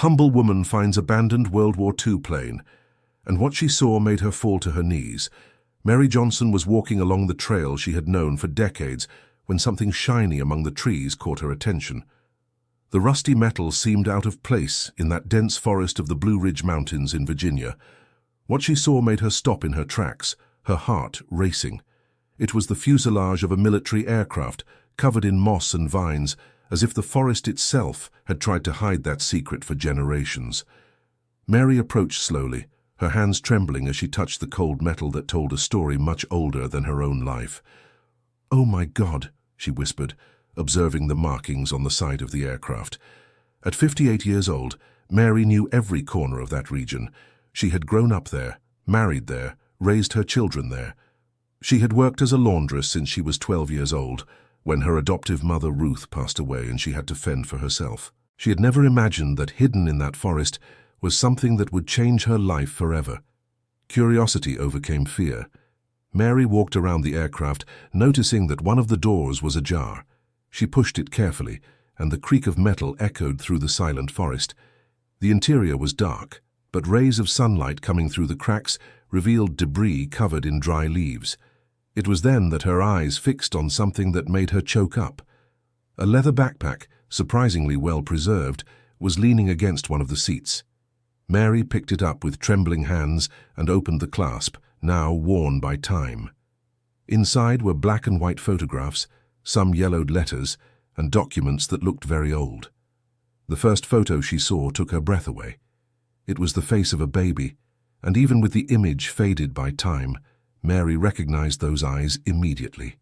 humble woman finds abandoned World War II plane, and what she saw made her fall to her knees. Mary Johnson was walking along the trail she had known for decades when something shiny among the trees caught her attention. The rusty metal seemed out of place in that dense forest of the Blue Ridge Mountains in Virginia. What she saw made her stop in her tracks, her heart racing. It was the fuselage of a military aircraft, covered in moss and vines, as if the forest itself had tried to hide that secret for generations. Mary approached slowly, her hands trembling as she touched the cold metal that told a story much older than her own life. "Oh my God," she whispered, observing the markings on the side of the aircraft. At 58 years old, Mary knew every corner of that region. She had grown up there, married there, raised her children there. She had worked as a laundress since she was 12 years old, when her adoptive mother Ruth passed away and she had to fend for herself. She had never imagined that hidden in that forest was something that would change her life forever. Curiosity overcame fear. Mary walked around the aircraft, noticing that one of the doors was ajar. She pushed it carefully, and the creak of metal echoed through the silent forest. The interior was dark, but rays of sunlight coming through the cracks revealed debris covered in dry leaves. It was then that her eyes fixed on something that made her choke up. A leather backpack, surprisingly well preserved, was leaning against one of the seats. Mary picked it up with trembling hands and opened the clasp, now worn by time. Inside were black and white photographs, some yellowed letters, and documents that looked very old. The first photo she saw took her breath away. It was the face of a baby, and even with the image faded by time, Mary recognized those eyes immediately.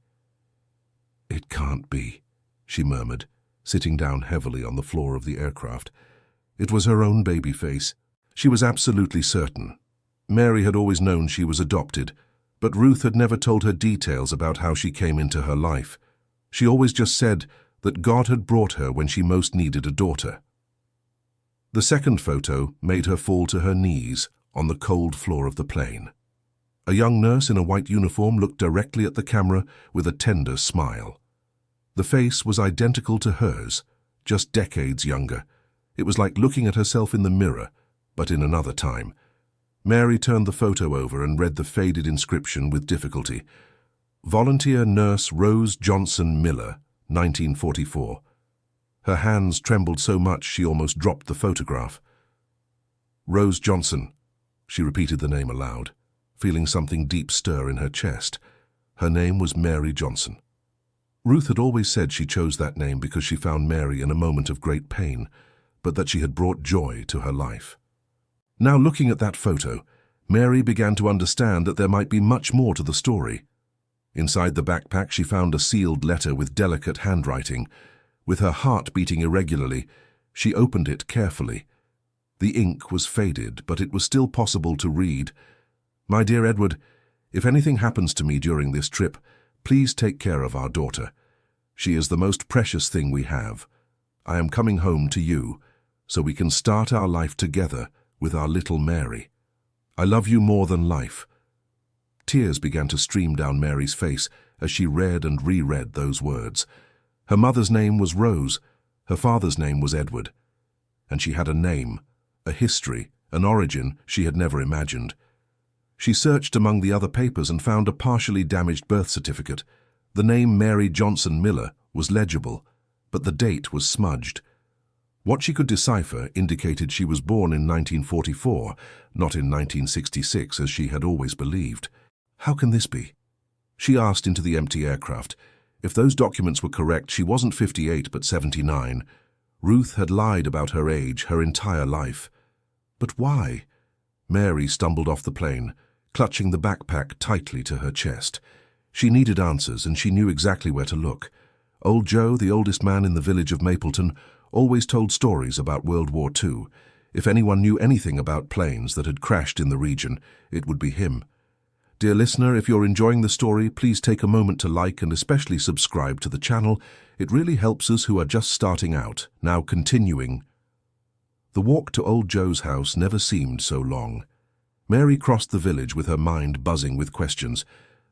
"It can't be," she murmured, sitting down heavily on the floor of the aircraft. It was her own baby face. She was absolutely certain. Mary had always known she was adopted, but Ruth had never told her details about how she came into her life. She always just said that God had brought her when she most needed a daughter. The second photo made her fall to her knees on the cold floor of the plane. A young nurse in a white uniform looked directly at the camera with a tender smile. The face was identical to hers, just decades younger. It was like looking at herself in the mirror, but in another time. Mary turned the photo over and read the faded inscription with difficulty. Volunteer Nurse Rose Johnson Miller, 1944. Her hands trembled so much she almost dropped the photograph. Rose Johnson. She repeated the name aloud, feeling something deep stir in her chest. Her name was Mary Johnson. Ruth had always said she chose that name because she found Mary in a moment of great pain, but that she had brought joy to her life. Now looking at that photo, Mary began to understand that there might be much more to the story. Inside the backpack she found a sealed letter with delicate handwriting. With her heart beating irregularly, she opened it carefully. The ink was faded, but it was still possible to read. "My dear Edward, if anything happens to me during this trip, please take care of our daughter. She is the most precious thing we have. I am coming home to you, so we can start our life together with our little Mary. I love you more than life." Tears began to stream down Mary's face as she read and reread those words. Her mother's name was Rose, her father's name was Edward, and she had a name, a history, an origin she had never imagined. She searched among the other papers and found a partially damaged birth certificate. The name Mary Johnson Miller was legible, but the date was smudged. What she could decipher indicated she was born in 1944, not in 1966 as she had always believed. How can this be? She asked into the empty aircraft. If those documents were correct, she wasn't 58 but 79. Ruth had lied about her age her entire life. But why? Mary stumbled off the plane, clutching the backpack tightly to her chest. She needed answers, and she knew exactly where to look. Old Joe, the oldest man in the village of Mapleton, always told stories about World War II. If anyone knew anything about planes that had crashed in the region, it would be him. Dear listener, if you're enjoying the story, please take a moment to like and especially subscribe to the channel. It really helps us who are just starting out. Now continuing. The walk to Old Joe's house never seemed so long. Mary crossed the village with her mind buzzing with questions.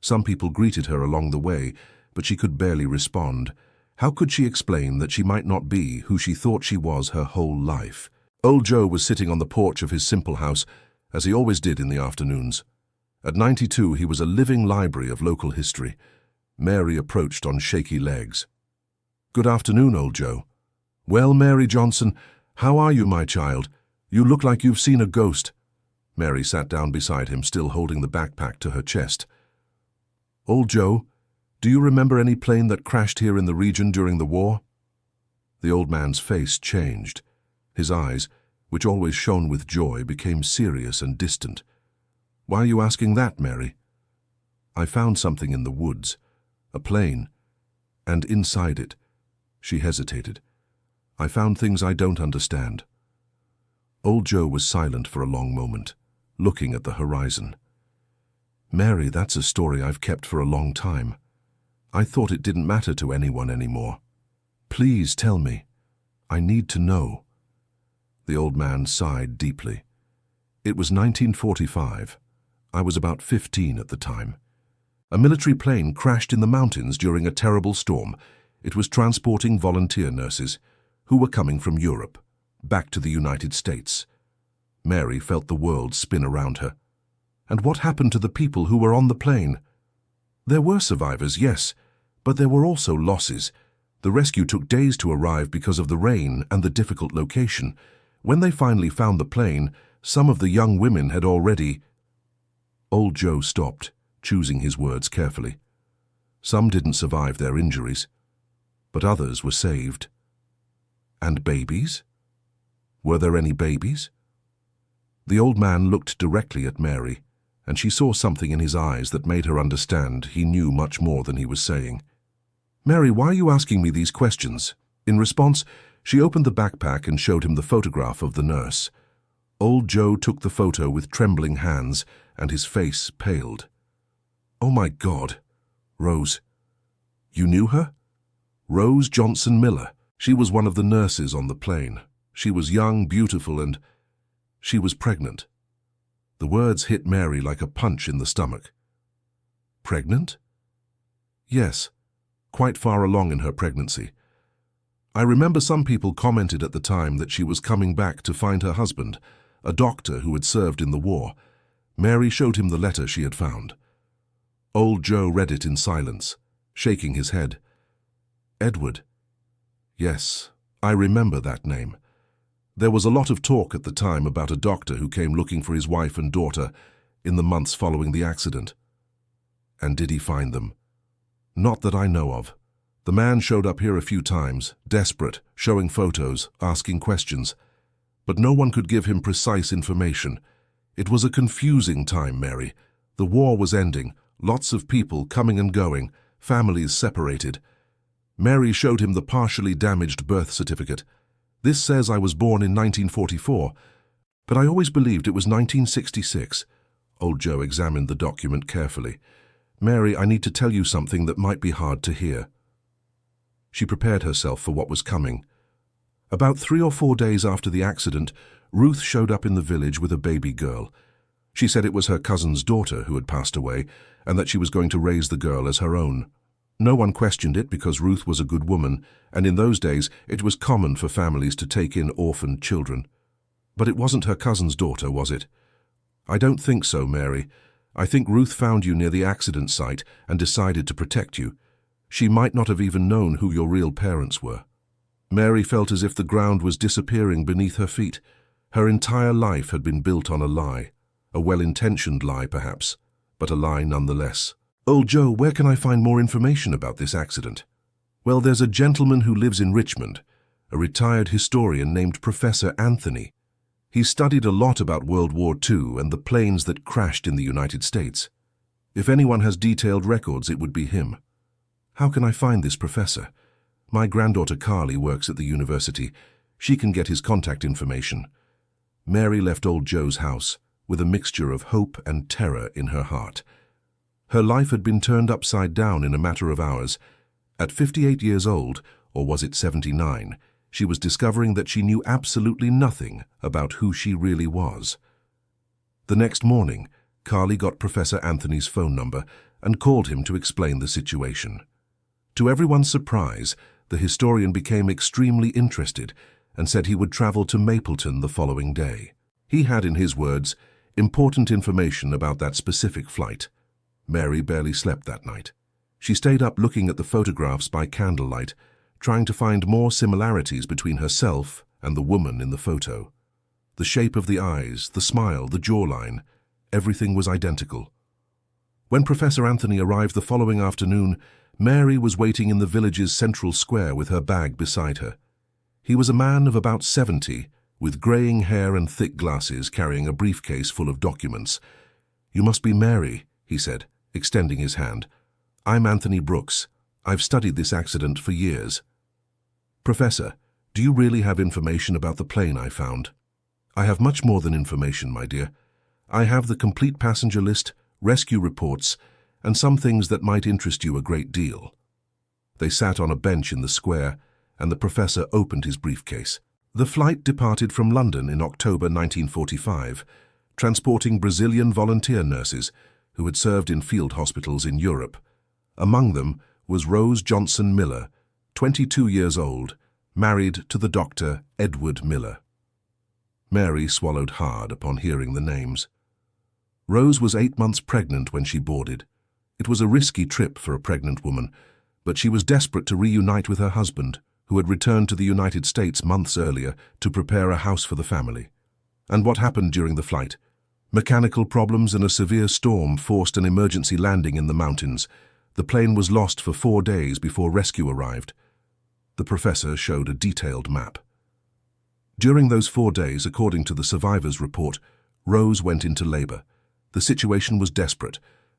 Some people greeted her along the way, but she could barely respond. How could she explain that she might not be who she thought she was her whole life? Old Joe was sitting on the porch of his simple house, as he always did in the afternoons. At 92, he was a living library of local history. Mary approached on shaky legs. "Good afternoon, Old Joe." "Well, Mary Johnson, how are you, my child? You look like you've seen a ghost." Mary sat down beside him, still holding the backpack to her chest. "Old Joe, do you remember any plane that crashed here in the region during the war?" The old man's face changed. His eyes, which always shone with joy, became serious and distant. "Why are you asking that, Mary?" "I found something in the woods, a plane, and inside it," she hesitated, "I found things I don't understand." Old Joe was silent for a long moment, looking at the horizon. "Mary, that's a story I've kept for a long time. I thought it didn't matter to anyone anymore. Please tell me. I need to know." The old man sighed deeply. "It was 1945. I was about 15 at the time. A military plane crashed in the mountains during a terrible storm. It was transporting volunteer nurses who were coming from Europe, back to the United States." Mary felt the world spin around her. "And what happened to the people who were on the plane?" "There were survivors, yes, but there were also losses. The rescue took days to arrive because of the rain and the difficult location. When they finally found the plane, some of the young women had already—" Old Joe stopped, choosing his words carefully. "Some didn't survive their injuries, but others were saved." "And babies? Were there any babies?" The old man looked directly at Mary, and she saw something in his eyes that made her understand he knew much more than he was saying. "Mary, why are you asking me these questions?" In response, she opened the backpack and showed him the photograph of the nurse. Old Joe took the photo with trembling hands, and his face paled. "Oh my God, Rose. You knew her?" "Rose Johnson Miller. She was one of the nurses on the plane. She was young, beautiful, and she was pregnant." The words hit Mary like a punch in the stomach. "Pregnant?" "Yes, quite far along in her pregnancy. I remember some people commented at the time that she was coming back to find her husband, a doctor who had served in the war." Mary showed him the letter she had found. Old Joe read it in silence, shaking his head. "Edward. Yes, I remember that name. There was a lot of talk at the time about a doctor who came looking for his wife and daughter in the months following the accident." "And did he find them?" "Not that I know of. The man showed up here a few times, desperate, showing photos, asking questions. But no one could give him precise information. It was a confusing time, Mary. The war was ending, lots of people coming and going, families separated. Mary showed him the partially damaged birth certificate. This says I was born in 1944, but I always believed it was 1966. Old Joe examined the document carefully. "Mary, I need to tell you something that might be hard to hear." She prepared herself for what was coming. About 3 or 4 days after the accident, Ruth showed up in the village with a baby girl. She said it was her cousin's daughter who had passed away, and that she was going to raise the girl as her own. No one questioned it because Ruth was a good woman, and in those days it was common for families to take in orphaned children. But it wasn't her cousin's daughter, was it? "I don't think so, Mary. I think Ruth found you near the accident site and decided to protect you. She might not have even known who your real parents were." Mary felt as if the ground was disappearing beneath her feet. Her entire life had been built on a lie. A well-intentioned lie, perhaps, but a lie nonetheless. "Old Joe, where can I find more information about this accident?" "Well, there's a gentleman who lives in Richmond, a retired historian named Professor Anthony. He studied a lot about World War II and the planes that crashed in the United States. If anyone has detailed records, it would be him." "How can I find this professor?" "My granddaughter Carly works at the university. She can get his contact information." Mary left Old Joe's house with a mixture of hope and terror in her heart. Her life had been turned upside down in a matter of hours. At 58 years old, or was it 79, she was discovering that she knew absolutely nothing about who she really was. The next morning, Carly got Professor Anthony's phone number and called him to explain the situation. To everyone's surprise, the historian became extremely interested and said he would travel to Mapleton the following day. He had, in his words, important information about that specific flight. Mary barely slept that night. She stayed up looking at the photographs by candlelight, trying to find more similarities between herself and the woman in the photo. The shape of the eyes, the smile, the jawline, everything was identical. When Professor Anthony arrived the following afternoon, Mary was waiting in the village's central square with her bag beside her. He was a man of about 70, with greying hair and thick glasses, carrying a briefcase full of documents. "You must be Mary," he said, extending his hand. "I'm Anthony Brooks. I've studied this accident for years." "Professor, do you really have information about the plane I found?" "I have much more than information, my dear. I have the complete passenger list, rescue reports, and some things that might interest you a great deal." They sat on a bench in the square, and the professor opened his briefcase. The flight departed from London in October 1945, transporting Brazilian volunteer nurses who had served in field hospitals in Europe. Among them was Rose Johnson Miller, 22 years old, married to the doctor Edward Miller. Mary swallowed hard upon hearing the names. Rose was 8 months pregnant when she boarded. It was a risky trip for a pregnant woman, but she was desperate to reunite with her husband, who had returned to the United States months earlier to prepare a house for the family. And what happened during the flight? Mechanical problems and a severe storm forced an emergency landing in the mountains. The plane was lost for 4 days before rescue arrived. The professor showed a detailed map. During those 4 days, according to the survivors' report, Rose went into labor. The situation was desperate,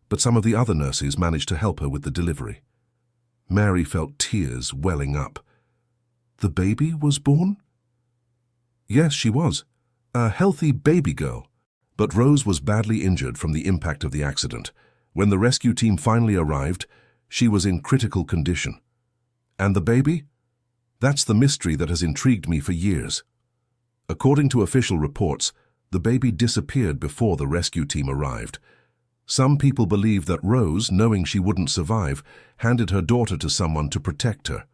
but some of the other nurses managed to help her with the delivery. Mary felt tears welling up. The baby was born? Yes, she was. A healthy baby girl. But Rose was badly injured from the impact of the accident. When the rescue team finally arrived, she was in critical condition. And the baby? That's the mystery that has intrigued me for years. According to official reports, the baby disappeared before the rescue team arrived. Some people believe that Rose, knowing she wouldn't survive, handed her daughter to someone to protect her.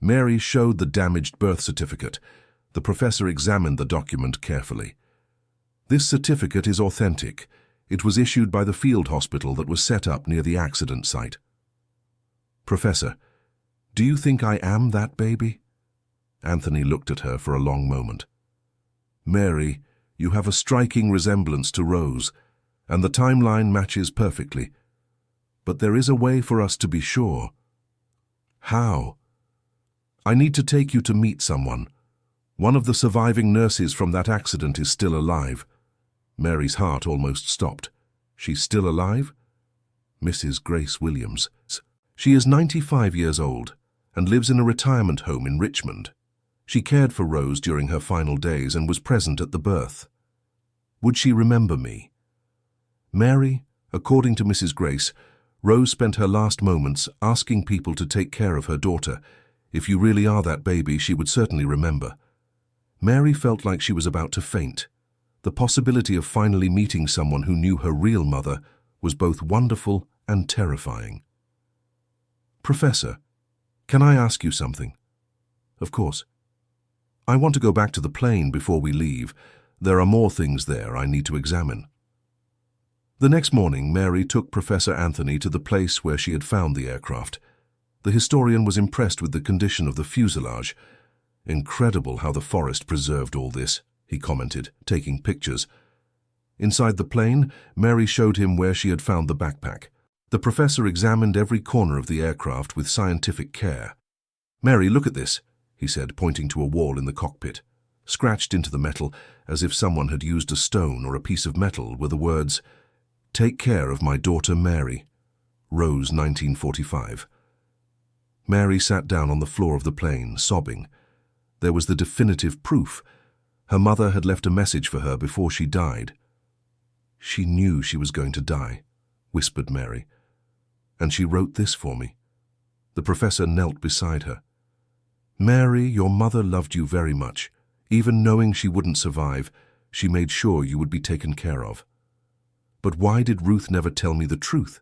Mary showed the damaged birth certificate. The professor examined the document carefully. This certificate is authentic. It was issued by the field hospital that was set up near the accident site. Professor, do you think I am that baby? Anthony looked at her for a long moment. Mary, you have a striking resemblance to Rose, and the timeline matches perfectly. But there is a way for us to be sure. How? I need to take you to meet someone. One of the surviving nurses from that accident is still alive. Mary's heart almost stopped. She's still alive? Mrs. Grace Williams. She is 95 years old and lives in a retirement home in Richmond. She cared for Rose during her final days and was present at the birth. Would she remember me? Mary, according to Mrs. Grace, Rose spent her last moments asking people to take care of her daughter. If you really are that baby, she would certainly remember. Mary felt like she was about to faint. The possibility of finally meeting someone who knew her real mother was both wonderful and terrifying. Professor, can I ask you something? Of course. I want to go back to the plane before we leave. There are more things there I need to examine. The next morning, Mary took Professor Anthony to the place where she had found the aircraft. The historian was impressed with the condition of the fuselage. Incredible how the forest preserved all this, he commented, taking pictures. Inside the plane, Mary showed him where she had found the backpack. The professor examined every corner of the aircraft with scientific care. Mary, look at this, he said, pointing to a wall in the cockpit. Scratched into the metal, as if someone had used a stone or a piece of metal, were the words, "Take care of my daughter Mary, Rose 1945. Mary sat down on the floor of the plane, sobbing. There was the definitive proof. Her mother had left a message for her before she died. She knew she was going to die, whispered Mary. And she wrote this for me. The professor knelt beside her. Mary, your mother loved you very much. Even knowing she wouldn't survive, she made sure you would be taken care of. But why did Ruth never tell me the truth?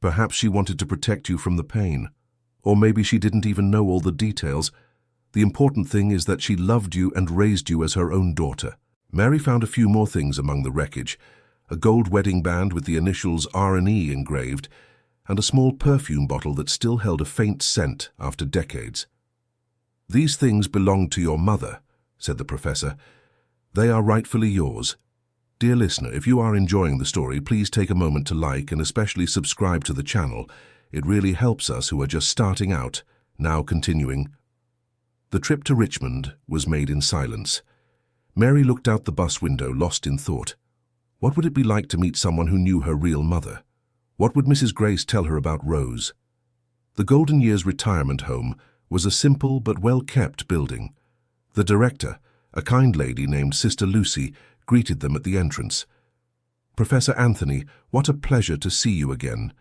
Perhaps she wanted to protect you from the pain. Or maybe she didn't even know all the details. The important thing is that she loved you and raised you as her own daughter. Mary found a few more things among the wreckage: a gold wedding band with the initials R&E engraved, and a small perfume bottle that still held a faint scent after decades. "These things belonged to your mother," said the professor. "They are rightfully yours. Dear listener, if you are enjoying the story, please take a moment to like and especially subscribe to the channel. It really helps us who are just starting out." Now continuing. The trip to Richmond was made in silence. Mary looked out the bus window, lost in thought. What would it be like to meet someone who knew her real mother? What would Mrs. Grace tell her about Rose? The Golden Years retirement home was a simple but well-kept building. The director, a kind lady named Sister Lucy, greeted them at the entrance. "Professor Anthony, what a pleasure to see you again.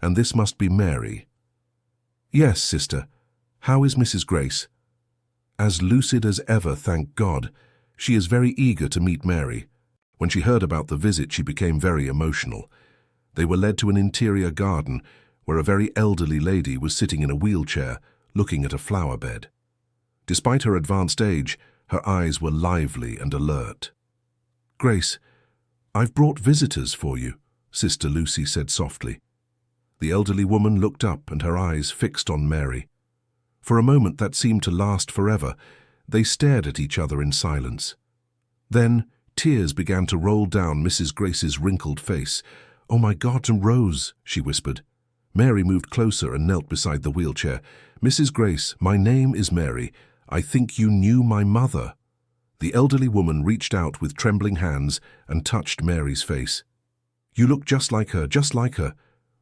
And this must be Mary." "Yes, sister. How is Mrs. Grace?" "As lucid as ever, thank God. She is very eager to meet Mary." When she heard about the visit, she became very emotional. They were led to an interior garden where a very elderly lady was sitting in a wheelchair, looking at a flower bed. Despite her advanced age, her eyes were lively and alert. "Grace, I've brought visitors for you," Sister Lucy said softly. The elderly woman looked up and her eyes fixed on Mary. For a moment that seemed to last forever. They stared at each other in silence. Then tears began to roll down Mrs. Grace's wrinkled face. "Oh my God, Rose," she whispered. Mary moved closer and knelt beside the wheelchair. "Mrs. Grace, my name is Mary. I think you knew my mother." The elderly woman reached out with trembling hands and touched Mary's face. "You look just like her, just like her.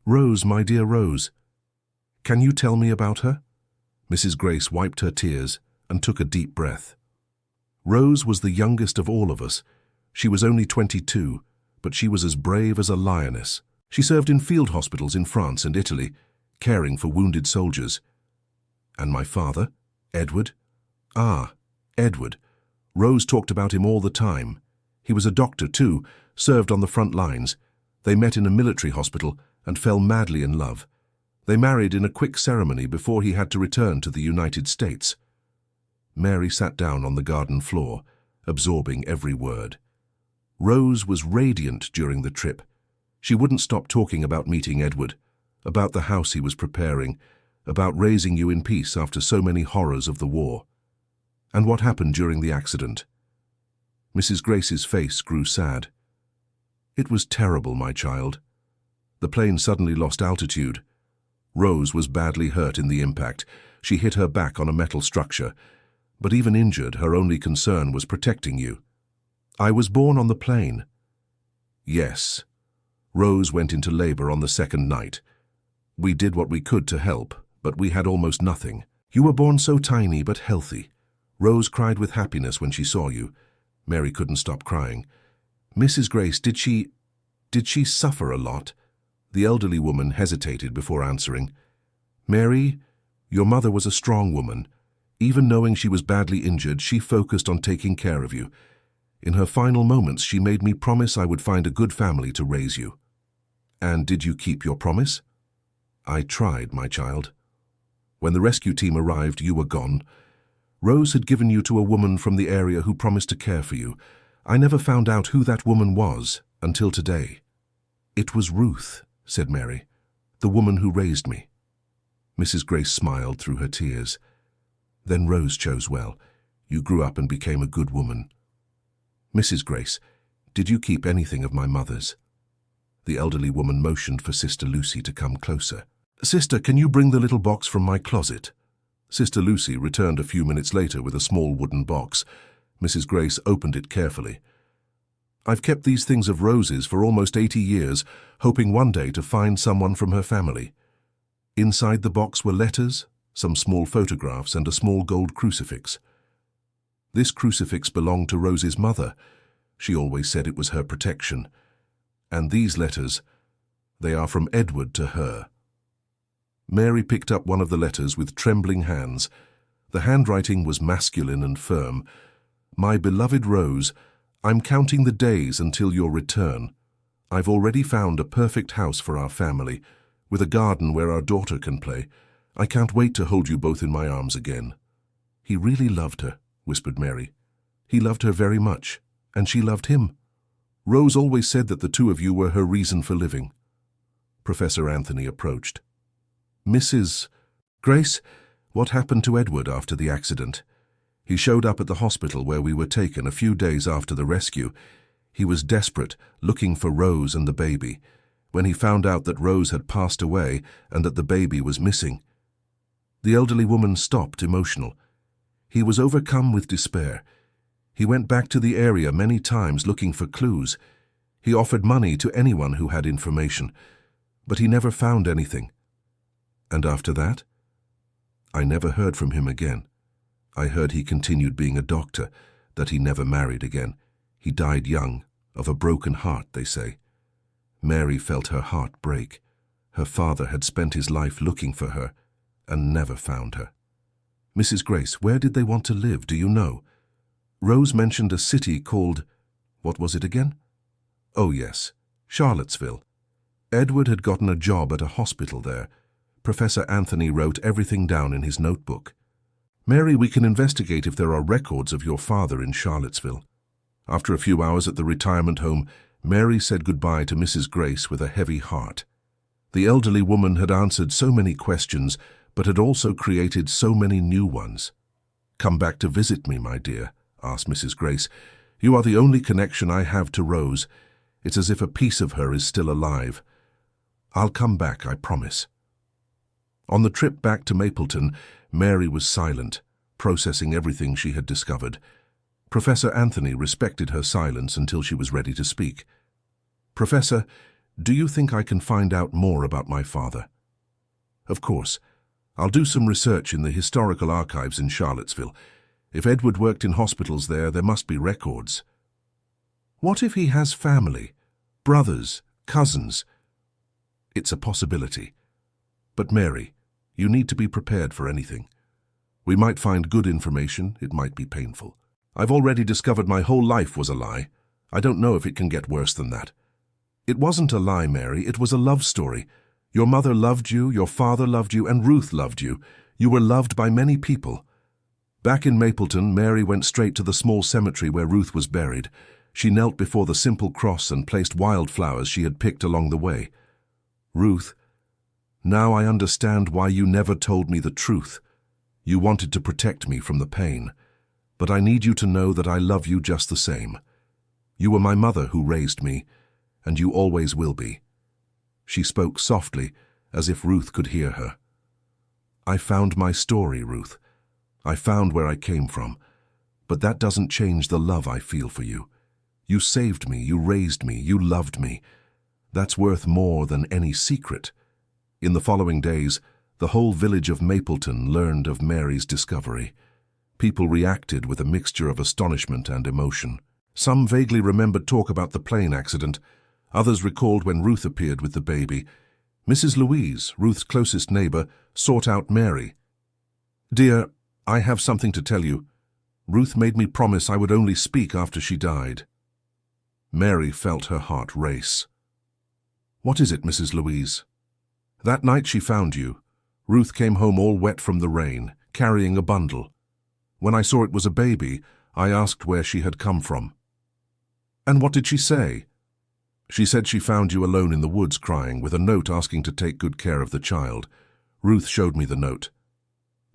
Rose, my dear Rose. Can you tell me about her?" Mrs. Grace wiped her tears and took a deep breath. "Rose was the youngest of all of us. She was only 22, but she was as brave as a lioness. She served in field hospitals in France and Italy, caring for wounded soldiers." "And my father, Edward?" "Ah, Edward. Rose talked about him all the time. He was a doctor too, served on the front lines. They met in a military hospital and fell madly in love. They married in a quick ceremony before he had to return to the United States." Mary sat down on the garden floor, absorbing every word. Rose was radiant during the trip. She wouldn't stop talking about meeting Edward, about the house he was preparing, about raising you in peace after so many horrors of the war. "And what happened during the accident?" Mrs. Grace's face grew sad. "It was terrible, my child. The plane suddenly lost altitude. Rose was badly hurt in the impact. She hit her back on a metal structure. But even injured, her only concern was protecting you. I was born on the plane." "Yes. Rose went into labor on the second night. We did what we could to help, but we had almost nothing. You were born so tiny but healthy. Rose cried with happiness when she saw you." Mary couldn't stop crying. "Mrs. Grace, did she suffer a lot?" The elderly woman hesitated before answering. "Mary, your mother was a strong woman. Even knowing she was badly injured, she focused on taking care of you. In her final moments, she made me promise I would find a good family to raise you." "And did you keep your promise?" "I tried, my child. When the rescue team arrived, you were gone. Rose had given you to a woman from the area who promised to care for you. I never found out who that woman was until today." "It was Ruth," said Mary, "the woman who raised me." Mrs. Grace smiled through her tears. "Then Rose chose well. You grew up and became a good woman." "Mrs. Grace, did you keep anything of my mother's?" The elderly woman motioned for Sister Lucy to come closer. "Sister, can you bring the little box from my closet?" Sister Lucy returned a few minutes later with a small wooden box. Mrs. Grace opened it carefully. "I've kept these things of Rose's for almost 80 years, hoping one day to find someone from her family." Inside the box were letters, some small photographs, and a small gold crucifix. This crucifix belonged to Rose's mother. She always said it was her protection. And these letters, they are from Edward to her. Mary picked up one of the letters with trembling hands. The handwriting was masculine and firm. "My beloved Rose, I'm counting the days until your return. I've already found a perfect house for our family, with a garden where our daughter can play. I can't wait to hold you both in my arms again." He really loved her, whispered Mary. He loved her very much, and she loved him. Rose always said that the two of you were her reason for living. Professor Anthony approached. Mrs. Grace, what happened to Edward after the accident? He showed up at the hospital where we were taken a few days after the rescue. He was desperate, looking for Rose and the baby. When he found out that Rose had passed away and that the baby was missing. The elderly woman stopped, emotional. He was overcome with despair. He went back to the area many times looking for clues. He offered money to anyone who had information, but he never found anything. And after that? I never heard from him again. I heard he continued being a doctor, that he never married again. He died young, of a broken heart, they say. Mary felt her heart break. Her father had spent his life looking for her and never found her. Mrs. Grace, where did they want to live, do you know? Rose mentioned a city called, what was it again? Oh yes, Charlottesville. Edward had gotten a job at a hospital there. Professor Anthony wrote everything down in his notebook. Mary, we can investigate if there are records of your father in Charlottesville. After a few hours at the retirement home, Mary said goodbye to Mrs. Grace with a heavy heart. The elderly woman had answered so many questions, but had also created so many new ones. Come back to visit me, my dear, asked Mrs. Grace. You are the only connection I have to Rose. It's as if a piece of her is still alive. I'll come back, I promise. On the trip back to Mapleton, Mary was silent, processing everything she had discovered. Professor Anthony respected her silence until she was ready to speak. Professor, do you think I can find out more about my father? Of course. I'll do some research in the historical archives in Charlottesville. If Edward worked in hospitals there must be records. What if he has family, brothers, cousins? It's a possibility. But Mary, you need to be prepared for anything. We might find good information, it might be painful. I've already discovered my whole life was a lie. I don't know if it can get worse than that. It wasn't a lie, Mary, it was a love story. Your mother loved you, your father loved you, and Ruth loved you. You were loved by many people. Back in Mapleton, Mary went straight to the small cemetery where Ruth was buried. She knelt before the simple cross and placed wildflowers she had picked along the way. Ruth, now I understand why you never told me the truth. You wanted to protect me from the pain. But I need you to know that I love you just the same. You were my mother who raised me, and you always will be. She spoke softly, as if Ruth could hear her. I found my story, Ruth. I found where I came from. But that doesn't change the love I feel for you. You saved me, you raised me, you loved me. That's worth more than any secret. In the following days, the whole village of Mapleton learned of Mary's discovery. People reacted with a mixture of astonishment and emotion. Some vaguely remembered talk about the plane accident. Others recalled when Ruth appeared with the baby. Mrs. Louise, Ruth's closest neighbor, sought out Mary. Dear, I have something to tell you. Ruth made me promise I would only speak after she died. Mary felt her heart race. What is it, Mrs. Louise? That night she found you. Ruth came home all wet from the rain, carrying a bundle. When I saw it was a baby, I asked where she had come from. And what did she say? She said she found you alone in the woods crying, with a note asking to take good care of the child. Ruth showed me the note.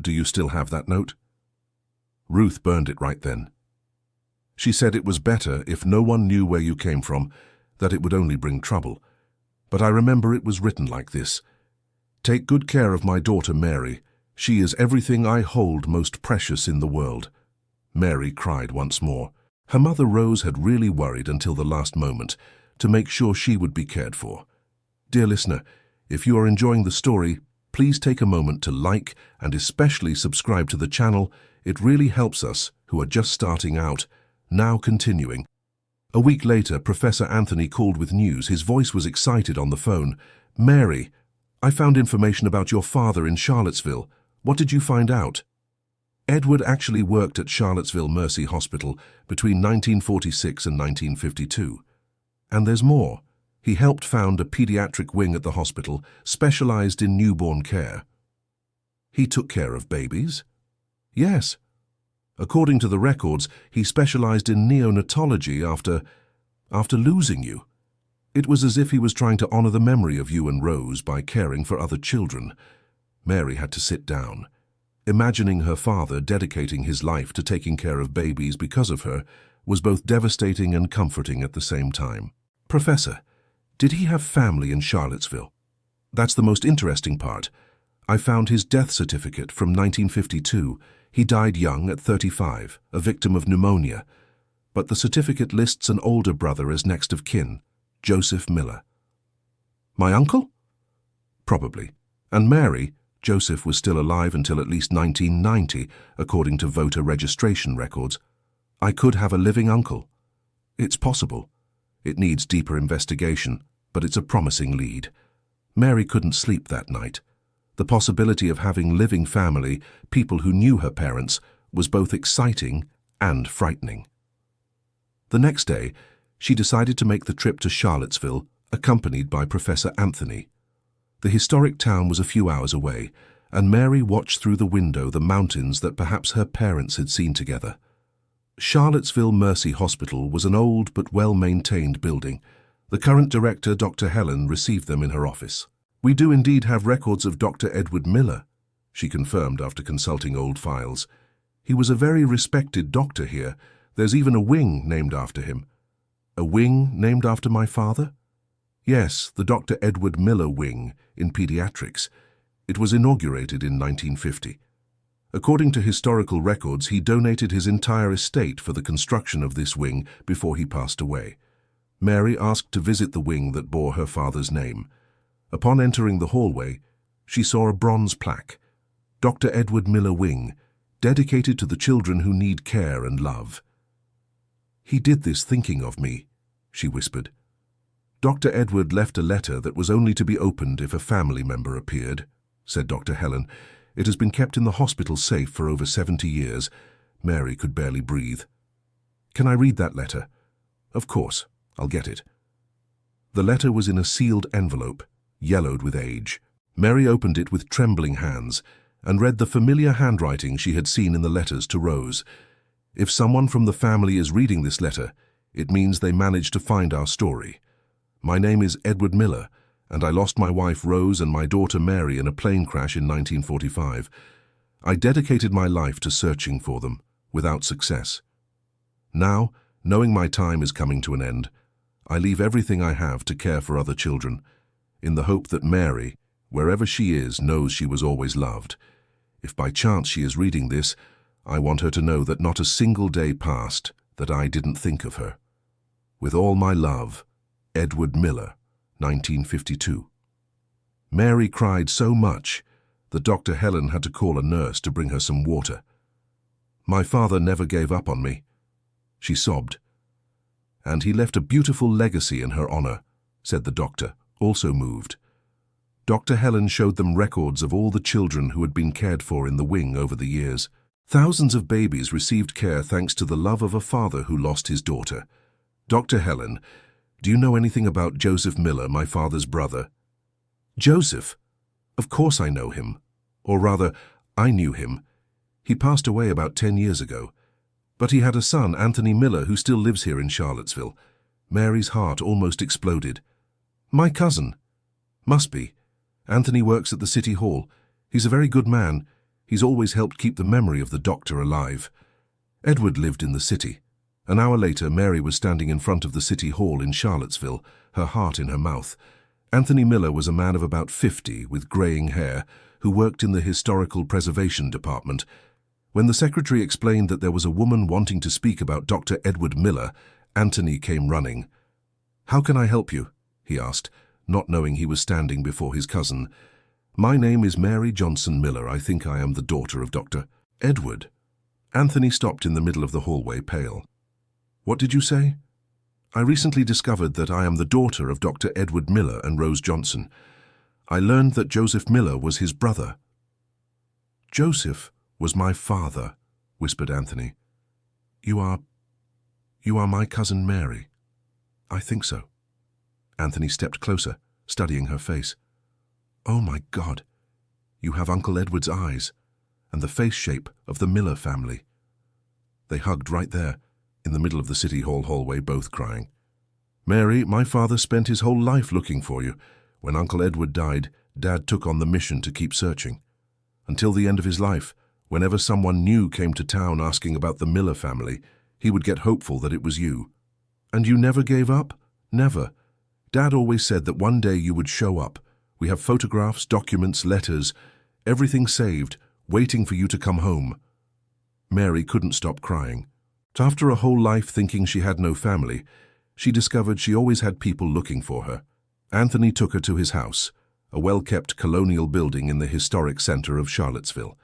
Do you still have that note? Ruth burned it right then. She said it was better if no one knew where you came from, that it would only bring trouble. But I remember it was written like this. Take good care of my daughter Mary. She is everything I hold most precious in the world. Mary cried once more. Her mother Rose had really worried until the last moment to make sure she would be cared for. Dear listener, if you are enjoying the story, please take a moment to like and especially subscribe to the channel. It really helps us, who are just starting out. Now continuing. A week later, Professor Anthony called with news. His voice was excited on the phone. Mary, I found information about your father in Charlottesville. What did you find out? Edward actually worked at Charlottesville Mercy Hospital between 1946 and 1952. And there's more. He helped found a pediatric wing at the hospital, specialized in newborn care. He took care of babies? Yes, According to the records, he specialized in neonatology after losing you. It was as if he was trying to honor the memory of you and Rose by caring for other children. Mary had to sit down. Imagining her father dedicating his life to taking care of babies because of her was both devastating and comforting at the same time. Professor, did he have family in Charlottesville? That's the most interesting part. I found his death certificate from 1952. He died young at 35, a victim of pneumonia. But the certificate lists an older brother as next of kin, Joseph Miller. My uncle? Probably. And Mary, Joseph was still alive until at least 1990, according to voter registration records. I could have a living uncle. It's possible. It needs deeper investigation, but it's a promising lead. Mary couldn't sleep that night. The possibility of having living family, people who knew her parents, was both exciting and frightening. The next day, she decided to make the trip to Charlottesville, accompanied by Professor Anthony. The historic town was a few hours away, and Mary watched through the window the mountains that perhaps her parents had seen together. Charlottesville Mercy Hospital was an old but well-maintained building. The current director, Dr. Helen, received them in her office. We do indeed have records of Dr. Edward Miller, she confirmed after consulting old files. He was a very respected doctor here. There's even a wing named after him. A wing named after my father? Yes, the Dr. Edward Miller Wing in pediatrics. It was inaugurated in 1950. According to historical records, he donated his entire estate for the construction of this wing before he passed away. Mary asked to visit the wing that bore her father's name. Upon entering the hallway, she saw a bronze plaque, Dr. Edward Miller Wing, dedicated to the children who need care and love. He did this thinking of me, she whispered. Dr. Edward left a letter that was only to be opened if a family member appeared, said Dr. Helen. It has been kept in the hospital safe for over 70 years. Mary could barely breathe. Can I read that letter? Of course, I'll get it. The letter was in a sealed envelope, yellowed with age. Mary opened it with trembling hands and read the familiar handwriting she had seen in the letters to Rose. If someone from the family is reading this letter, it means they managed to find our story. My name is Edward Miller, and I lost my wife Rose and my daughter Mary in a plane crash in 1945. I dedicated my life to searching for them, without success. Now, knowing my time is coming to an end, I leave everything I have to care for other children, in the hope that Mary, wherever she is, knows she was always loved. If by chance she is reading this, I want her to know that not a single day passed that I didn't think of her. With all my love, Edward Miller, 1952. Mary cried so much that Dr. Helen had to call a nurse to bring her some water. My father never gave up on me, she sobbed. And he left a beautiful legacy in her honor, said the doctor, also moved. Dr. Helen showed them records of all the children who had been cared for in the wing over the years. Thousands of babies received care thanks to the love of a father who lost his daughter. Dr. Helen, do you know anything about Joseph Miller, my father's brother? Joseph? Of course I know him. Or rather, I knew him. He passed away about 10 years ago. But he had a son, Anthony Miller, who still lives here in Charlottesville. Mary's heart almost exploded. My cousin. Must be. Anthony works at the City Hall. He's a very good man. He's always helped keep the memory of the doctor alive. Edward lived in the city. An hour later, Mary was standing in front of the City Hall in Charlottesville, her heart in her mouth. Anthony Miller was a man of about 50, with graying hair, who worked in the Historical Preservation Department. When the secretary explained that there was a woman wanting to speak about Dr. Edward Miller, Anthony came running. How can I help you? He asked, not knowing he was standing before his cousin. My name is Mary Johnson Miller. I think I am the daughter of Dr. Edward. Anthony stopped in the middle of the hallway, pale. What did you say? I recently discovered that I am the daughter of Dr. Edward Miller and Rose Johnson. I learned that Joseph Miller was his brother. Joseph was my father, whispered Anthony. You are my cousin Mary. I think so. Anthony stepped closer, studying her face. Oh my God, you have Uncle Edward's eyes, and the face shape of the Miller family. They hugged right there, in the middle of the City Hall hallway, both crying. "Mary, my father spent his whole life looking for you. When Uncle Edward died, Dad took on the mission to keep searching. Until the end of his life, whenever someone new came to town asking about the Miller family, he would get hopeful that it was you. And you never gave up? Never. Dad always said that one day you would show up. We have photographs, documents, letters, everything saved, waiting for you to come home." Mary couldn't stop crying. After a whole life thinking she had no family, she discovered she always had people looking for her. Anthony took her to his house, a well-kept colonial building in the historic center of Charlottesville.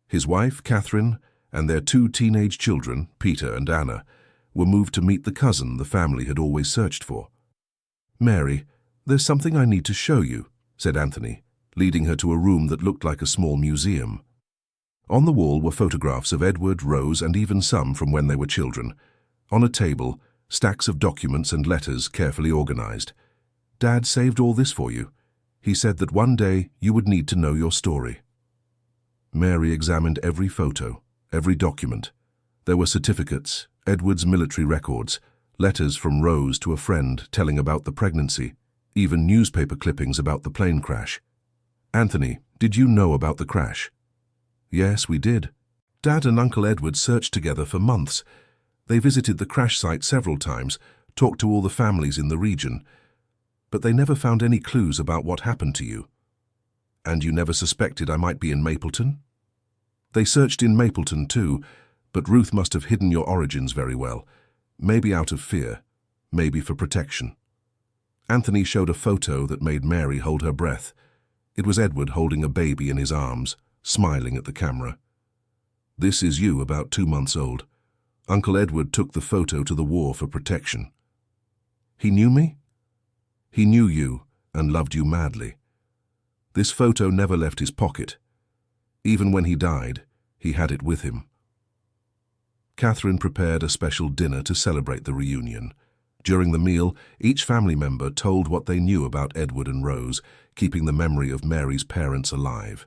His wife, Catherine, and their 2 teenage children, Peter and Anna, were moved to meet the cousin the family had always searched for. "Mary, there's something I need to show you," said Anthony, leading her to a room that looked like a small museum. On the wall were photographs of Edward, Rose, and even some from when they were children. On a table, stacks of documents and letters carefully organized. "Dad saved all this for you. He said that one day you would need to know your story." Mary examined every photo, every document. There were certificates, Edward's military records, letters from Rose to a friend telling about the pregnancy, even newspaper clippings about the plane crash. "Anthony, did you know about the crash?" "Yes, we did. Dad and Uncle Edward searched together for months. They visited the crash site several times, talked to all the families in the region, but they never found any clues about what happened to you." "And you never suspected I might be in Mapleton?" "They searched in Mapleton too, but Ruth must have hidden your origins very well, maybe out of fear, maybe for protection." Anthony showed a photo that made Mary hold her breath. It was Edward holding a baby in his arms, smiling at the camera. "This is you about 2 months old. Uncle Edward took the photo to the war for protection." "He knew me?" "He knew you and loved you madly. This photo never left his pocket. Even when he died, he had it with him." Catherine prepared a special dinner to celebrate the reunion. During the meal, each family member told what they knew about Edward and Rose, keeping the memory of Mary's parents alive.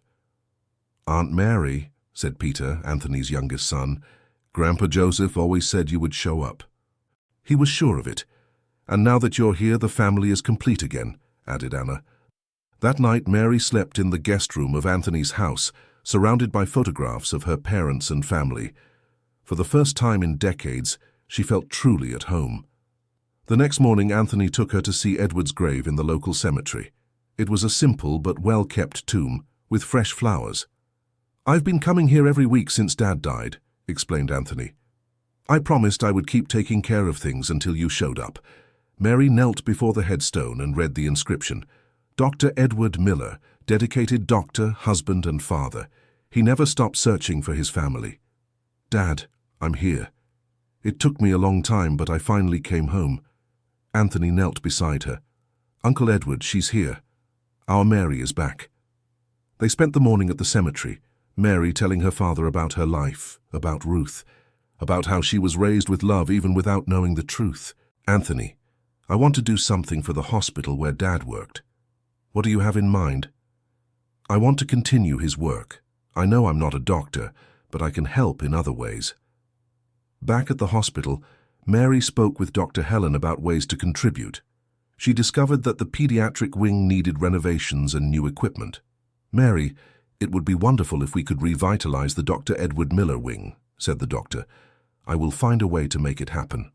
"Aunt Mary," said Peter, Anthony's youngest son, "Grandpa Joseph always said you would show up." "He was sure of it. And now that you're here, the family is complete again," added Anna. That night, Mary slept in the guest room of Anthony's house, surrounded by photographs of her parents and family. For the first time in decades, she felt truly at home. The next morning, Anthony took her to see Edward's grave in the local cemetery. It was a simple but well-kept tomb, with fresh flowers. "I've been coming here every week since Dad died," explained Anthony. "I promised I would keep taking care of things until you showed up." Mary knelt before the headstone and read the inscription. "Dr. Edward Miller, dedicated doctor, husband, and father. He never stopped searching for his family. Dad, I'm here. It took me a long time, but I finally came home." Anthony knelt beside her. "Uncle Edward, she's here. Our Mary is back." They spent the morning at the cemetery, Mary telling her father about her life, about Ruth, about how she was raised with love even without knowing the truth. "Anthony, I want to do something for the hospital where Dad worked." "What do you have in mind?" "I want to continue his work. I know I'm not a doctor, but I can help in other ways." Back at the hospital, Mary spoke with Dr. Helen about ways to contribute. She discovered that the pediatric wing needed renovations and new equipment. "Mary, it would be wonderful if we could revitalize the Dr. Edward Miller wing," said the doctor. "I will find a way to make it happen."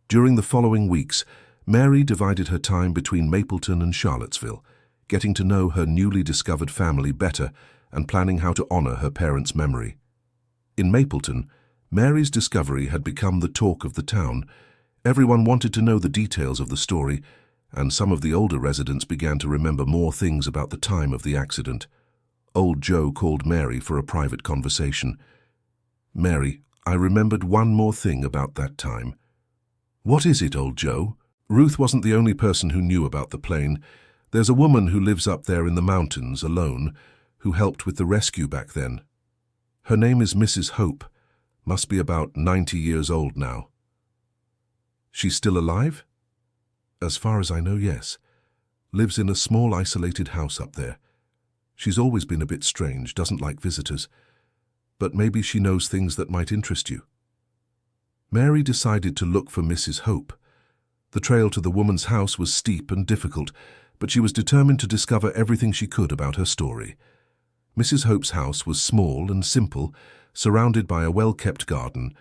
During the following weeks, Mary divided her time between Mapleton and Charlottesville, getting to know her newly discovered family better and planning how to honor her parents' memory. In Mapleton, Mary's discovery had become the talk of the town. Everyone wanted to know the details of the story, and some of the older residents began to remember more things about the time of the accident. Old Joe called Mary for a private conversation. "Mary, I remembered one more thing about that time." "What is it, Old Joe?" "Ruth wasn't the only person who knew about the plane. There's a woman who lives up there in the mountains alone, who helped with the rescue back then. Her name is Mrs. Hope. Must be about 90 years old now." "She's still alive?" "As far as I know, yes. Lives in a small isolated house up there. She's always been a bit strange, doesn't like visitors. But maybe she knows things that might interest you." Mary decided to look for Mrs. Hope. The trail to the woman's house was steep and difficult, but she was determined to discover everything she could about her story. Mrs. Hope's house was small and simple, surrounded by a well-kept garden.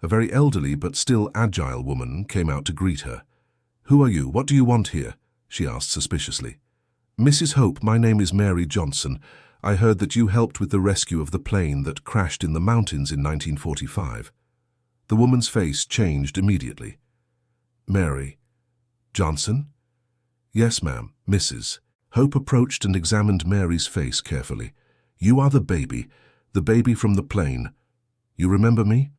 A very elderly but still agile woman came out to greet her. "Who are you? What do you want here?" she asked suspiciously. "Mrs. Hope, my name is Mary Johnson. I heard that you helped with the rescue of the plane that crashed in the mountains in 1945. The woman's face changed immediately. "Mary Johnson?" "Yes, ma'am, Mrs." Hope approached and examined Mary's face carefully. "You are the baby from the plane. You remember me?"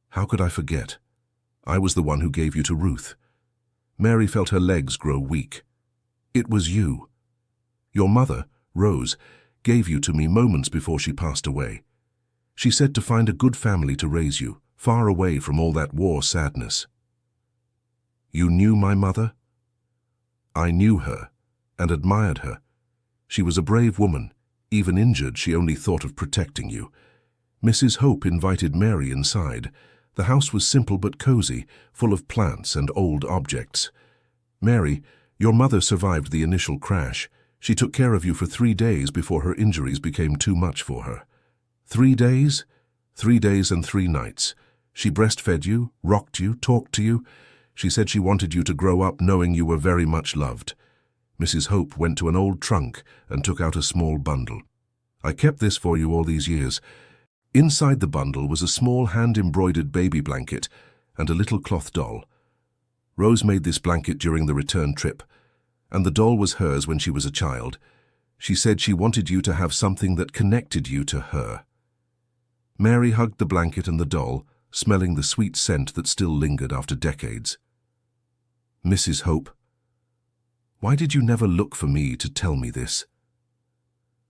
"How could I forget? I was the one who gave you to Ruth." Mary felt her legs grow weak. "It was you. Your mother, Rose, gave you to me moments before she passed away. She said to find a good family to raise you, far away from all that war sadness." "You knew my mother?" "I knew her and admired her. She was a brave woman. Even injured, she only thought of protecting you." Mrs. Hope invited Mary inside. The house was simple but cozy, full of plants and old objects. "Mary, your mother survived the initial crash. She took care of you for 3 days before her injuries became too much for her." 3 days? 3 days and 3 nights. She breastfed you, rocked you, talked to you. She said she wanted you to grow up knowing you were very much loved. Mrs. Hope went to an old trunk and took out a small bundle. "I kept this for you all these years." Inside the bundle was a small hand-embroidered baby blanket and a little cloth doll. Rose made this blanket during the return trip, and the doll was hers when she was a child. She said she wanted you to have something that connected you to her. Mary hugged the blanket and the doll, smelling the sweet scent that still lingered after decades. "Mrs. Hope, why did you never look for me to tell me this?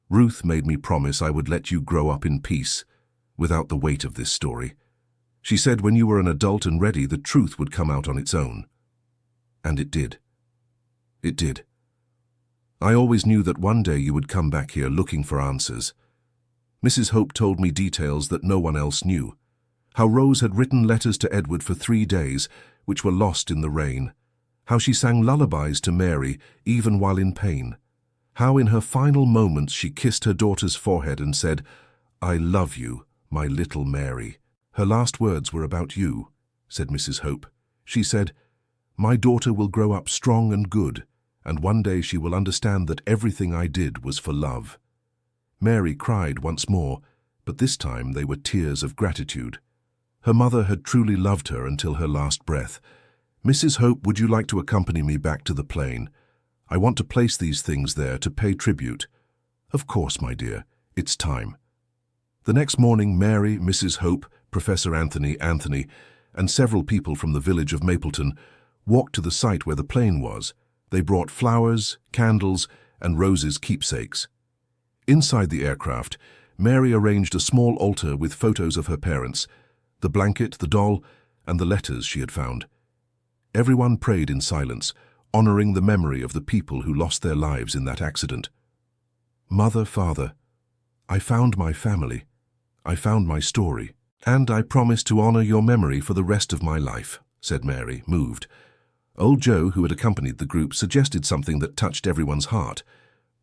Ruth made me promise I would let you grow up in peace, without the weight of this story. She said when you were an adult and ready, the truth would come out on its own. And it did. It did. I always knew that one day you would come back here looking for answers." Mrs. Hope told me details that no one else knew. How Rose had written letters to Edward for 3 days, which were lost in the rain. How she sang lullabies to Mary, even while in pain. How in her final moments she kissed her daughter's forehead and said, "I love you, my little Mary." "Her last words were about you," said Mrs. Hope. She said, "My daughter will grow up strong and good, and one day she will understand that everything I did was for love." Mary cried once more, but this time they were tears of gratitude. Her mother had truly loved her until her last breath. "Mrs. Hope, would you like to accompany me back to the plane? I want to place these things there to pay tribute." "Of course, my dear. It's time." The next morning, Mary, Mrs. Hope, Professor Anthony, and several people from the village of Mapleton walked to the site where the plane was. They brought flowers, candles, and Rose's keepsakes. Inside the aircraft, Mary arranged a small altar with photos of her parents, the blanket, the doll, and the letters she had found. Everyone prayed in silence, honoring the memory of the people who lost their lives in that accident. "Mother, Father, I found my family. I found my story, and I promise to honor your memory for the rest of my life," said Mary, moved. Old Joe, who had accompanied the group, suggested something that touched everyone's heart.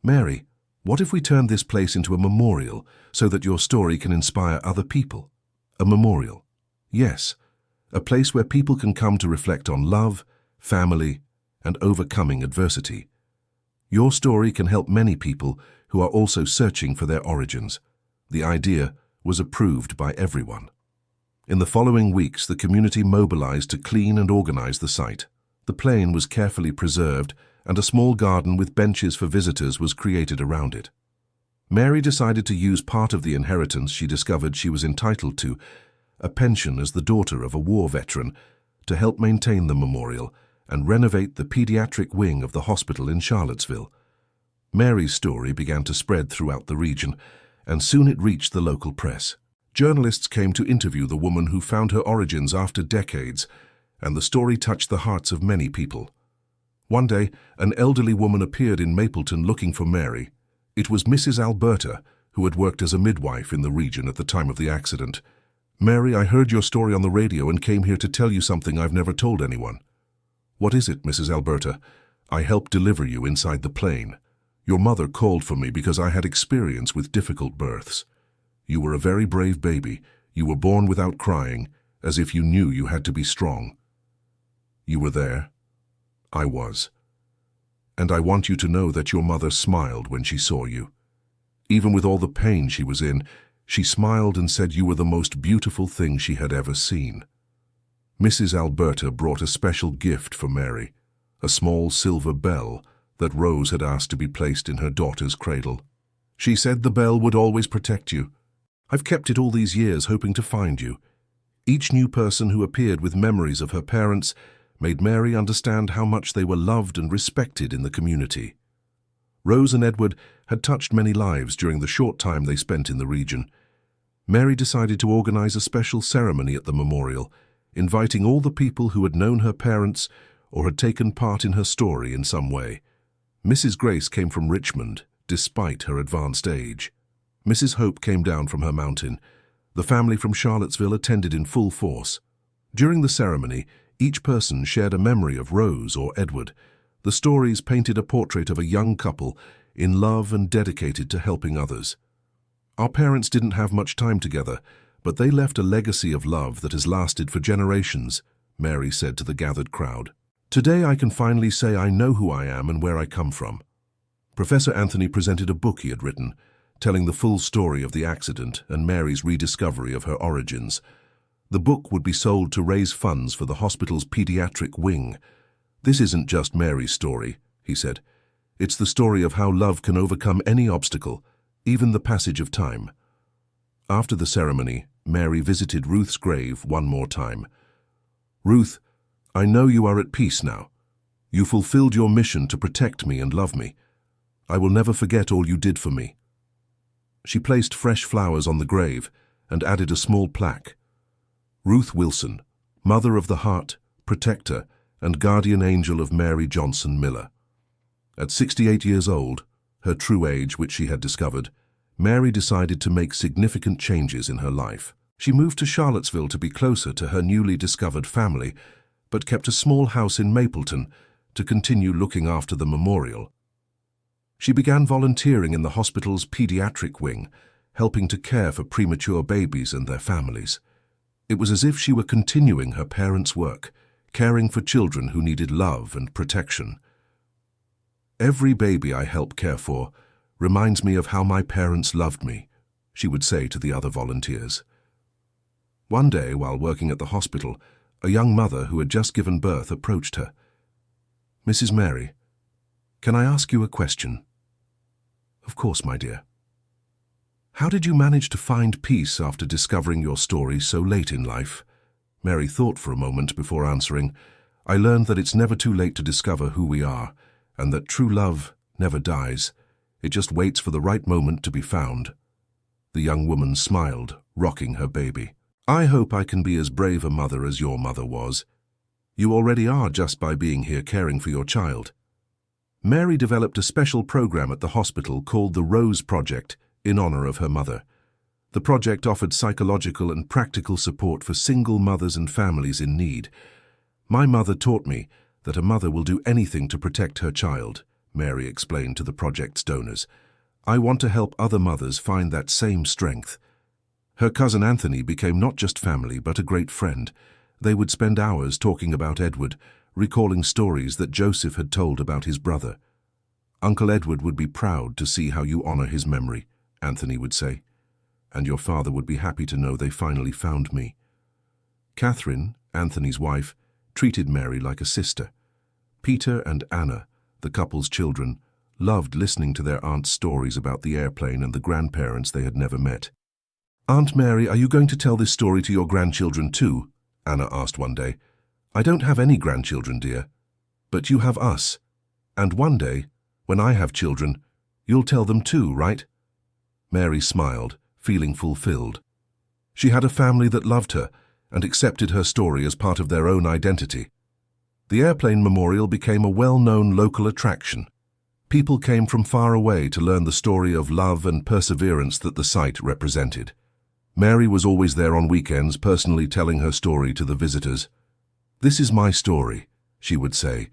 "Mary, what if we turn this place into a memorial so that your story can inspire other people?" "A memorial?" "Yes, a place where people can come to reflect on love, family, and overcoming adversity. Your story can help many people who are also searching for their origins." The idea was approved by everyone. In the following weeks, the community mobilized to clean and organize the site. The plane was carefully preserved, and a small garden with benches for visitors was created around it. Mary decided to use part of the inheritance she discovered she was entitled to, a pension as the daughter of a war veteran, to help maintain the memorial and renovate the pediatric wing of the hospital in Charlottesville. Mary's story began to spread throughout the region, and soon it reached the local press. Journalists came to interview the woman who found her origins after decades, and the story touched the hearts of many people. One day, an elderly woman appeared in Mapleton looking for Mary. It was Mrs. Alberta, who had worked as a midwife in the region at the time of the accident. Mary, I heard your story on the radio and came here to tell you something I've never told anyone. What is it, Mrs. Alberta? I helped deliver you inside the plane. Your mother called for me because I had experience with difficult births. You were a very brave baby. You were born without crying, as if you knew you had to be strong. You were there. I was. And I want you to know that your mother smiled when she saw you. Even with all the pain she was in, she smiled and said you were the most beautiful thing she had ever seen. Mrs. Alberta brought a special gift for Mary, a small silver bell that Rose had asked to be placed in her daughter's cradle. She said the bell would always protect you. I've kept it all these years hoping to find you. Each new person who appeared with memories of her parents made Mary understand how much they were loved and respected in the community. Rose and Edward had touched many lives during the short time they spent in the region. Mary decided to organize a special ceremony at the memorial, inviting all the people who had known her parents or had taken part in her story in some way. Mrs. Grace came from Richmond, despite her advanced age. Mrs. Hope came down from her mountain. The family from Charlottesville attended in full force. During the ceremony, each person shared a memory of Rose or Edward. The stories painted a portrait of a young couple in love and dedicated to helping others. Our parents didn't have much time together, but they left a legacy of love that has lasted for generations, Mary said to the gathered crowd. Today I can finally say I know who I am and where I come from. Professor Anthony presented a book he had written, telling the full story of the accident and Mary's rediscovery of her origins. The book would be sold to raise funds for the hospital's pediatric wing. This isn't just Mary's story, he said. It's the story of how love can overcome any obstacle, even the passage of time. After the ceremony, Mary visited Ruth's grave one more time. Ruth, I know you are at peace now. You fulfilled your mission to protect me and love me. I will never forget all you did for me. She placed fresh flowers on the grave and added a small plaque. Ruth Wilson, Mother of the Heart, Protector, and Guardian Angel of Mary Johnson Miller. At 68 years old, her true age which she had discovered, Mary decided to make significant changes in her life. She moved to Charlottesville to be closer to her newly discovered family, but kept a small house in Mapleton to continue looking after the memorial. She began volunteering in the hospital's pediatric wing, helping to care for premature babies and their families. It was as if she were continuing her parents' work, caring for children who needed love and protection. Every baby I help care for reminds me of how my parents loved me, she would say to the other volunteers. One day, while working at the hospital, a young mother who had just given birth approached her. Mrs. Mary, can I ask you a question? Of course, my dear. How did you manage to find peace after discovering your story so late in life? Mary thought for a moment before answering. I learned that it's never too late to discover who we are, and that true love never dies. It just waits for the right moment to be found. The young woman smiled, rocking her baby. I hope I can be as brave a mother as your mother was. You already are just by being here caring for your child. Mary developed a special program at the hospital called the Rose Project in honor of her mother. The project offered psychological and practical support for single mothers and families in need. My mother taught me that a mother will do anything to protect her child, Mary explained to the project's donors. I want to help other mothers find that same strength. Her cousin Anthony became not just family but a great friend. They would spend hours talking about Edward, recalling stories that Joseph had told about his brother. Uncle Edward would be proud to see how you honor his memory, Anthony would say. And your father would be happy to know they finally found me. Catherine, Anthony's wife, treated Mary like a sister. Peter and Anna, the couple's children, loved listening to their aunt's stories about the airplane and the grandparents they had never met. Aunt Mary, are you going to tell this story to your grandchildren too? Anna asked one day. I don't have any grandchildren, dear. But you have us. And one day, when I have children, you'll tell them too, right? Mary smiled, feeling fulfilled. She had a family that loved her and accepted her story as part of their own identity. The airplane memorial became a well-known local attraction. People came from far away to learn the story of love and perseverance that the site represented. Mary was always there on weekends, personally telling her story to the visitors. "This is my story," she would say,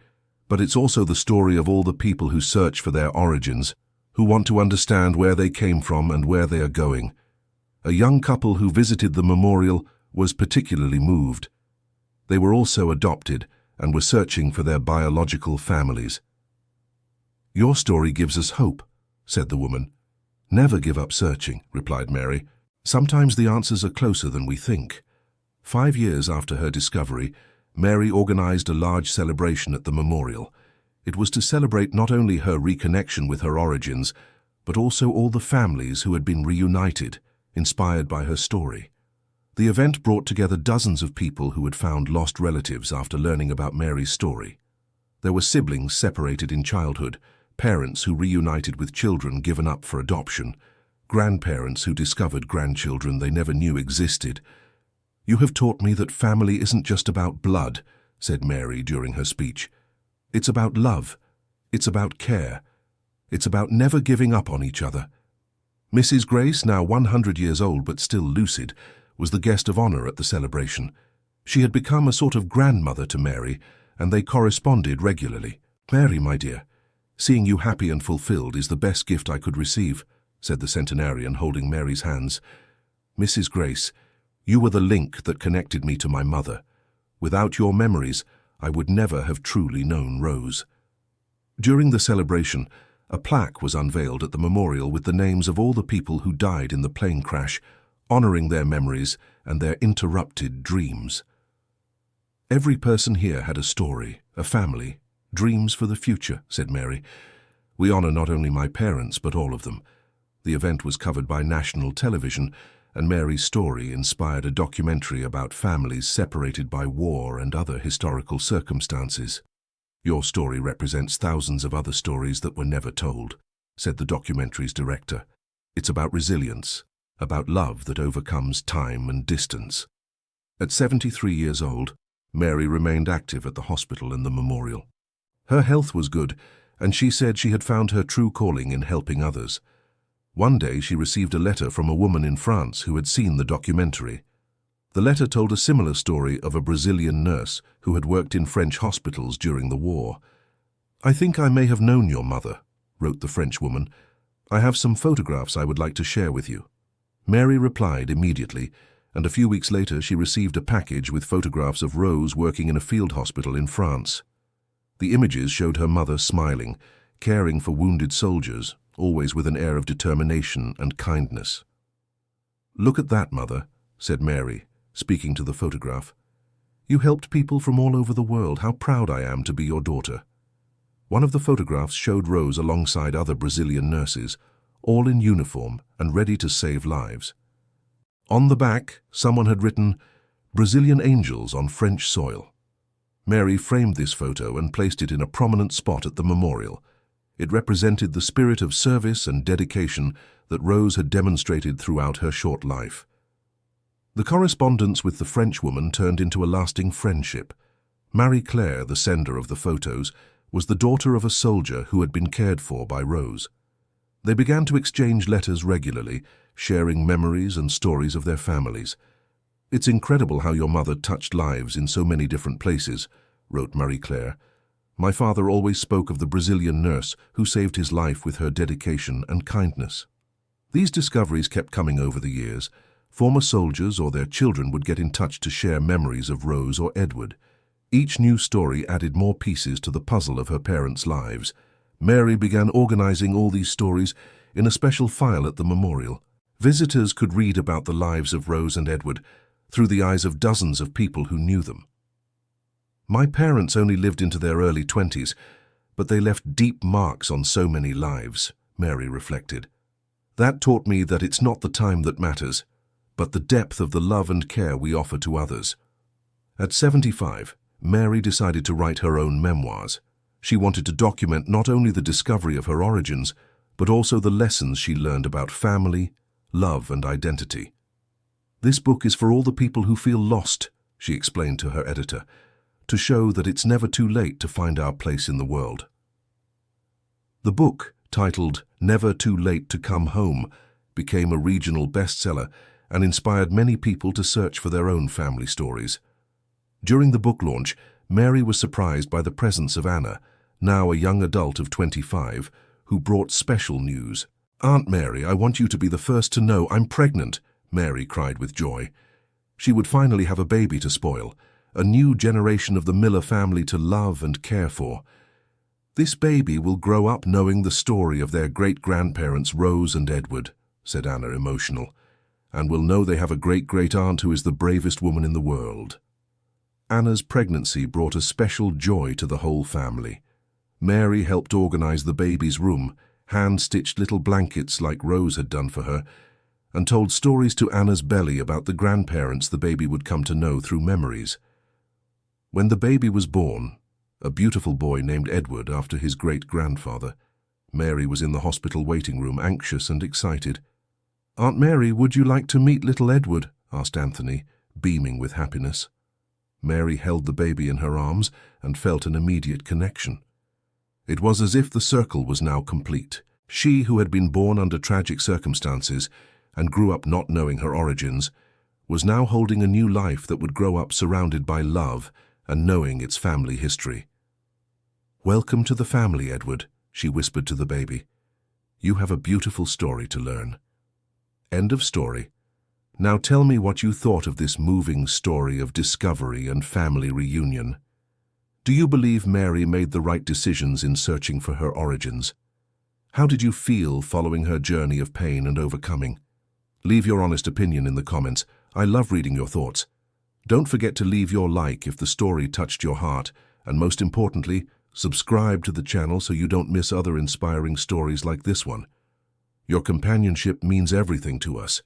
"but it's also the story of all the people who search for their origins, who want to understand where they came from and where they are going." A young couple who visited the memorial was particularly moved. They were also adopted and were searching for their biological families. "Your story gives us hope," said the woman. "Never give up searching," replied Mary. "Sometimes the answers are closer than we think." 5 years after her discovery, Mary organized a large celebration at the memorial. It was to celebrate not only her reconnection with her origins, but also all the families who had been reunited, inspired by her story. The event brought together dozens of people who had found lost relatives after learning about Mary's story. There were siblings separated in childhood, parents who reunited with children given up for adoption, grandparents who discovered grandchildren they never knew existed. "You have taught me that family isn't just about blood," said Mary during her speech. "It's about love. It's about care. It's about never giving up on each other." Mrs. Grace, now 100 years old but still lucid, was the guest of honor at the celebration. She had become a sort of grandmother to Mary, and they corresponded regularly. "Mary, my dear, seeing you happy and fulfilled is the best gift I could receive," said the centenarian, holding Mary's hands. "Mrs. Grace, you were the link that connected me to my mother. Without your memories, I would never have truly known Rose." During the celebration, a plaque was unveiled at the memorial with the names of all the people who died in the plane crash, honoring their memories and their interrupted dreams. "Every person here had a story, a family, dreams for the future," said Mary. "We honor not only my parents, but all of them." The event was covered by national television, and Mary's story inspired a documentary about families separated by war and other historical circumstances. "Your story represents thousands of other stories that were never told," said the documentary's director. "It's about resilience, about love that overcomes time and distance." At 73 years old, Mary remained active at the hospital and the memorial. Her health was good, and she said she had found her true calling in helping others. One day she received a letter from a woman in France who had seen the documentary. The letter told a similar story of a Brazilian nurse who had worked in French hospitals during the war. "I think I may have known your mother," wrote the French woman. "I have some photographs I would like to share with you." Mary replied immediately, and a few weeks later she received a package with photographs of Rose working in a field hospital in France. The images showed her mother smiling, caring for wounded soldiers, always with an air of determination and kindness. "Look at that, Mother," said Mary, speaking to the photograph. "You helped people from all over the world. How proud I am to be your daughter." One of the photographs showed Rose alongside other Brazilian nurses, all in uniform and ready to save lives. On the back, someone had written, "Brazilian Angels on French Soil." Mary framed this photo and placed it in a prominent spot at the memorial. It represented the spirit of service and dedication that Rose had demonstrated throughout her short life. The correspondence with the Frenchwoman turned into a lasting friendship. Marie-Claire, the sender of the photos, was the daughter of a soldier who had been cared for by Rose. They began to exchange letters regularly, sharing memories and stories of their families. "It's incredible how your mother touched lives in so many different places," wrote Marie-Claire. "My father always spoke of the Brazilian nurse who saved his life with her dedication and kindness." These discoveries kept coming over the years. Former soldiers or their children would get in touch to share memories of Rose or Edward. Each new story added more pieces to the puzzle of her parents' lives. Mary began organizing all these stories in a special file at the memorial. Visitors could read about the lives of Rose and Edward through the eyes of dozens of people who knew them. "My parents only lived into their early 20s, but they left deep marks on so many lives," Mary reflected. "That taught me that it's not the time that matters, but the depth of the love and care we offer to others." At 75, Mary decided to write her own memoirs. She wanted to document not only the discovery of her origins, but also the lessons she learned about family, love, and identity. "This book is for all the people who feel lost," she explained to her editor, "to show that it's never too late to find our place in the world." The book, titled "Never Too Late to Come Home," became a regional bestseller and inspired many people to search for their own family stories. During the book launch, Mary was surprised by the presence of Anna, now a young adult of 25, who brought special news. "Aunt Mary, I want you to be the first to know I'm pregnant," Mary cried with joy. She would finally have a baby to spoil, a new generation of the Miller family to love and care for. "This baby will grow up knowing the story of their great-grandparents Rose and Edward," said Anna, emotional, "and will know they have a great-great-aunt who is the bravest woman in the world." Anna's pregnancy brought a special joy to the whole family. Mary helped organize the baby's room, hand-stitched little blankets like Rose had done for her, and told stories to Anna's belly about the grandparents the baby would come to know through memories. When the baby was born, a beautiful boy named Edward after his great-grandfather, Mary was in the hospital waiting room, anxious and excited. "Aunt Mary, would you like to meet little Edward?" asked Anthony, beaming with happiness. Mary held the baby in her arms and felt an immediate connection. It was as if the circle was now complete. She, who had been born under tragic circumstances and grew up not knowing her origins, was now holding a new life that would grow up surrounded by love and knowing its family history. "Welcome to the family, Edward," she whispered to the baby. "You have a beautiful story to learn." End of story. Now tell me what you thought of this moving story of discovery and family reunion. Do you believe Mary made the right decisions in searching for her origins? How did you feel following her journey of pain and overcoming? Leave your honest opinion in the comments. I love reading your thoughts. Don't forget to leave your like if the story touched your heart, and most importantly, subscribe to the channel so you don't miss other inspiring stories like this one. Your companionship means everything to us.